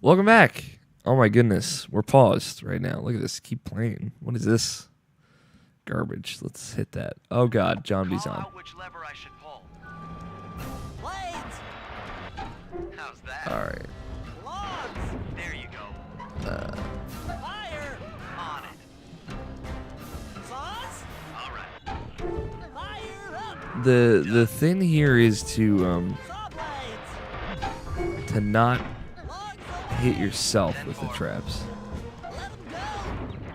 Welcome back. Oh my goodness. We're paused right now. Look at this. Keep playing. What is this? Garbage. Let's hit that. Oh god, John Bison. Call out which lever I should pull. Blades! How's that? Alright. Logs! There you go. Fire! On it. Sauce? All right. Fire up! The thing here is to Saw blades! not Logs hit yourself with the traps. Let them go!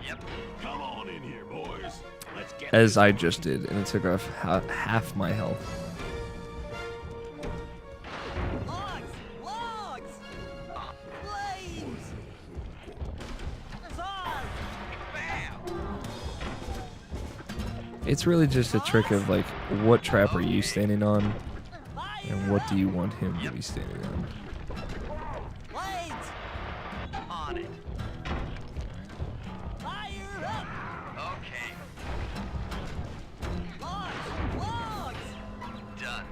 Yep. Come on in here, boys. Let's get As I just did, and it took off half my health. Logs! Logs! Blades! Saws! Bam! It's really just a trick of like, what trap are you standing on, Fire and what do up! you want him to be standing on? Blades! On it. Fire up! Okay. Logs! Logs! Done.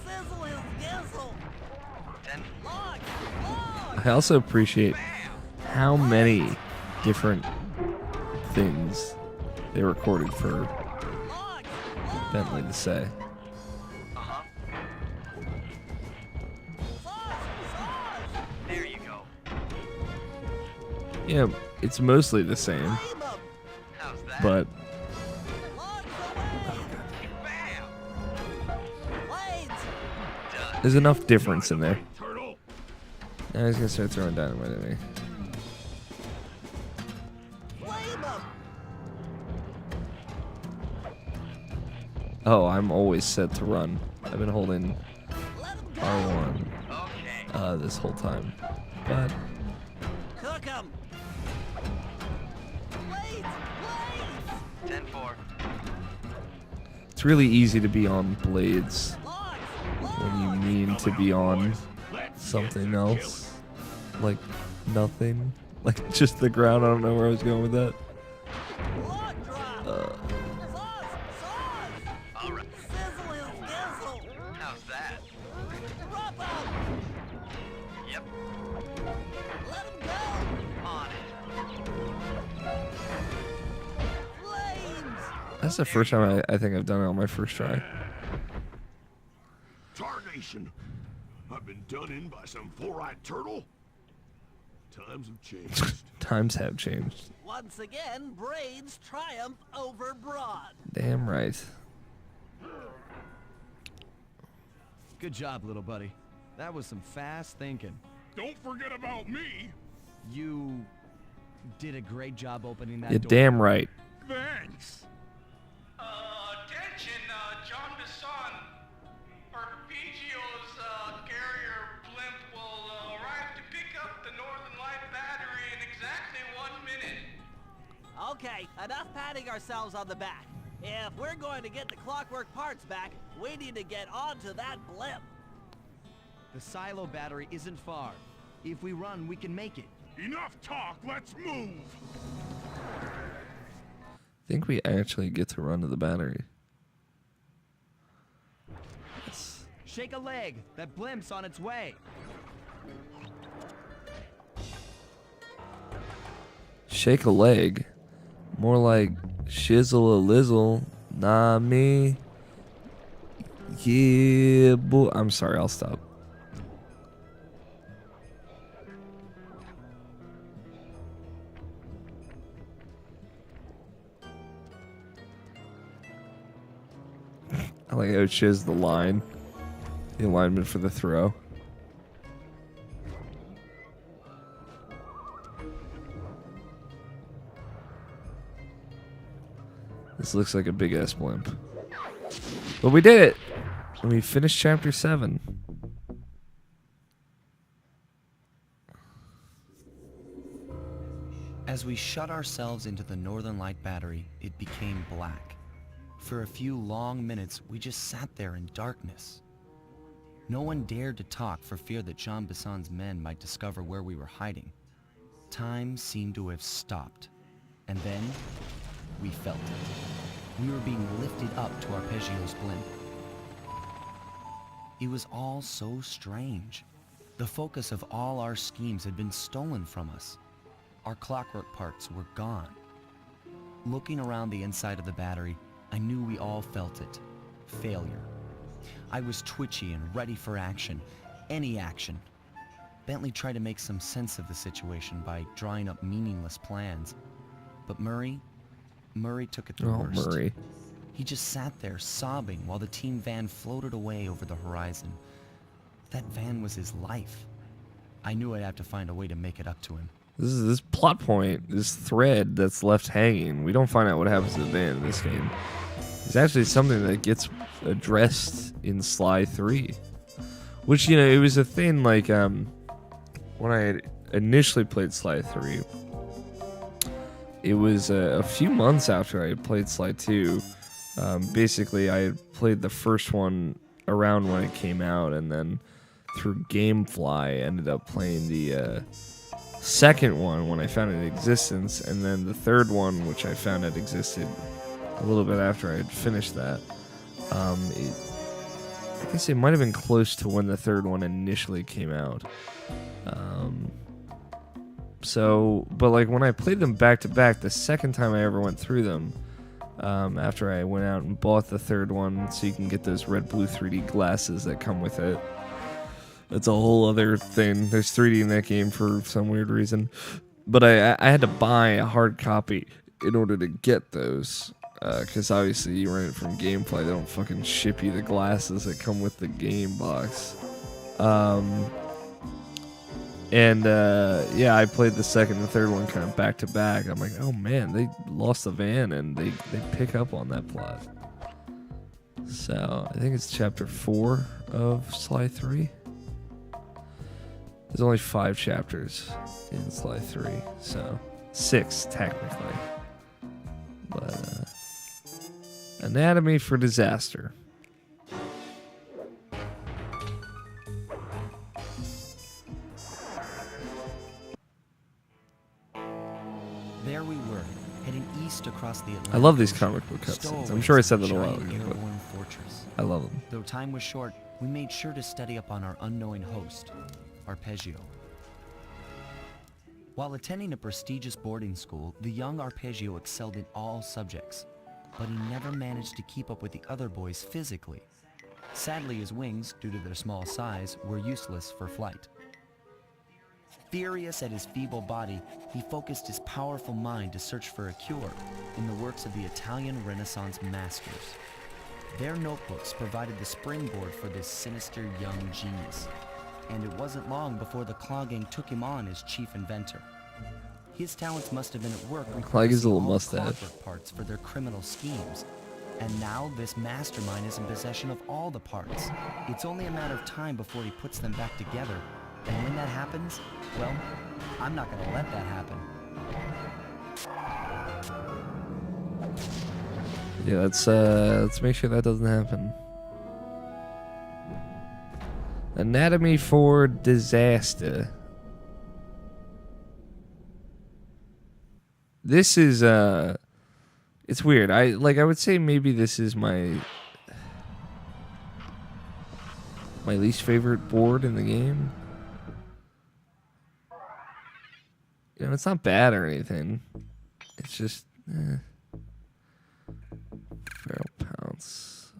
Sizzle his gizzle! 10. Logs! Logs! I also appreciate how many different things they recorded for Logs! Logs! Bentley to say. Uh-huh. Saws! Saws! There you go. Yeah, it's mostly the same, Flame 'em! How's that? but Logs away! Bam! Blades! Done. there's enough difference in there. turtle. Now he's gonna start throwing dynamite at me. Flame 'em! Oh, I'm always set to run. I've been holding Let 'em go! R1 Okay. this whole time. But Cook 'em! Blades! Blades! 10-4. it's really easy to be on blades Logs! when you Logs! mean to be on Let's something else. Like nothing. Like just the ground. I don't know where I was going with that. Log drop! Saws! Saws! All right. Sizzle his gizzle! How's that? Rub 'em! Yep. Let 'em go! On it. Flames! That's the first time I think I've done it on my first try. Tarnation. I've been done in by some four-eyed turtle. Times have changed. Times have changed. Once again, braids triumph over broad. Damn right. Good job, little buddy. That was some fast thinking. Don't forget about me. You did a great job opening that Yeah, door. damn right. Thanks. Attention, John Bison. Arpeggio's carrier blimp will arrive to pick up the Northern Light battery in exactly 1 minute. Okay, enough patting ourselves on the back. If we're going to get the clockwork parts back, we need to get onto that blimp. The silo battery isn't far. If we run, we can make it. Enough talk. Let's move. I think we actually get to run to the battery. Yes. Shake a leg. That blimp's on its way. Shake a leg. More like shizzle a lizzle. Nah me. Yeah, boy. I'm sorry, I'll stop. I like how it shows the line. The alignment for the throw. This looks like a big ass blimp. But we did it! And we finished chapter 7. As we shut ourselves into the Northern Light battery, it became black. For a few long minutes, we just sat there in darkness. No one dared to talk for fear that Jean Bison's men might discover where we were hiding. Time seemed to have stopped. And then, we felt it. We were being lifted up to Arpeggio's blimp. It was all so strange. The focus of all our schemes had been stolen from us. Our clockwork parts were gone. Looking around the inside of the battery, I knew we all felt it. Failure. I was twitchy and ready for action. Any action. Bentley tried to make some sense of the situation by drawing up meaningless plans. But Murray took it the worst. Murray. He just sat there sobbing while the team van floated away over the horizon. That van was his life. I knew I'd have to find a way to make it up to him. This is this plot point, this thread that's left hanging. We don't find out what happens to the van in this game. It's actually something that gets addressed in Sly 3. Which, you know, it was a thing like when I had initially played Sly 3. It was a few months after I had played Sly 2. Basically, I had played the first one around when it came out, and then through GameFly, I ended up playing the second one when I found it existence, and then the third one, which I found it existed a little bit after I had finished that. I guess it might have been close to when the third one initially came out. But like when I played them back to back, the second time I ever went through them, after I went out and bought the third one, so you can get those red blue 3D glasses that come with it. That's a whole other thing. There's 3D in that game for some weird reason. But I had to buy a hard copy in order to get those. Because obviously you rent it from GameFly. They don't fucking ship you the glasses that come with the game box. Yeah, I played the second and third one kind of back to back. I'm like, oh man, they lost the van and they pick up on that plot. So I think it's chapter 4 of Sly 3. There's only 5 chapters in Sly 3, so 6 technically. But Anatomy for Disaster. There we were, heading east across the Atlantic. I love these Ocean, comic book cutscenes. I'm stowaways sure I in said a that a while giant ago, but airborne fortress. I love them. Though time was short, we made sure to study up on our unknowing host, Arpeggio. While attending a prestigious boarding school, the young Arpeggio excelled in all subjects, but he never managed to keep up with the other boys physically. Sadly, his wings, due to their small size, were useless for flight. Furious at his feeble body, he focused his powerful mind to search for a cure in the works of the Italian Renaissance masters. Their notebooks provided the springboard for this sinister young genius, and it wasn't long before the Claw Gang took him on as chief inventor. His talents must have been at work Like his repurposing little all the mustache. clockwork parts for their criminal schemes. And now this mastermind is in possession of all the parts. It's only a matter of time before he puts them back together. And when that happens, well, I'm not gonna let that happen. Yeah, let's make sure that doesn't happen. Anatomy for Disaster. This is it's weird. I would say maybe this is my least favorite board in the game. You know, it's not bad or anything. It's just Feral Pounce.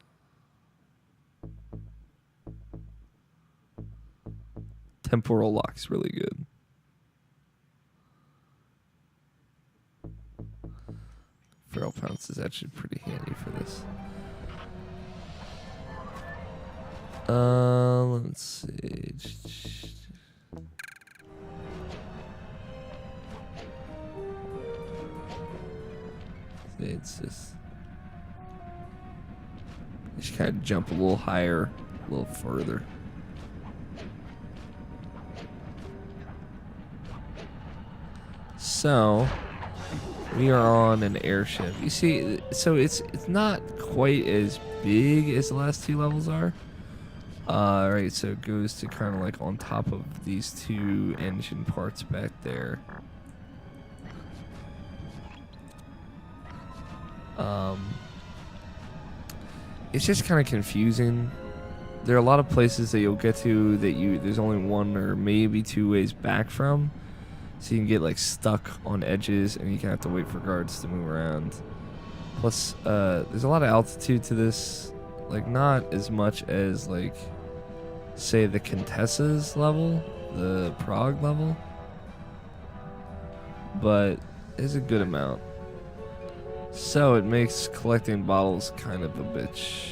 Temporal Lock's really good. Feral Pounce is actually pretty handy for this. Let's see. It's just kind of jump a little higher, a little further. So we are on an airship. You see, so it's not quite as big as the last 2 levels are. Right, so it goes to kind of like on top of these 2 engine parts back there. It's just kind of confusing there are a lot of places that you'll get to that there's only one or maybe two ways back from. So you can get like stuck on edges and you can have to wait for guards to move around. Plus, there's a lot of altitude to this. Like, not as much as, like, say the Contessa's level, the Prague level. But it's a good amount. So it makes collecting bottles kind of a bitch.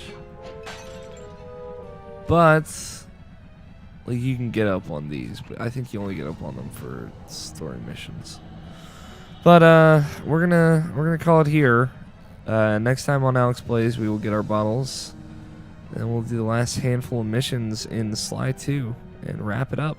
But like you can get up on these, but I think you only get up on them for story missions. But we're gonna call it here. Next time on Alex Plays, we will get our bottles, and we'll do the last handful of missions in Sly 2 and wrap it up.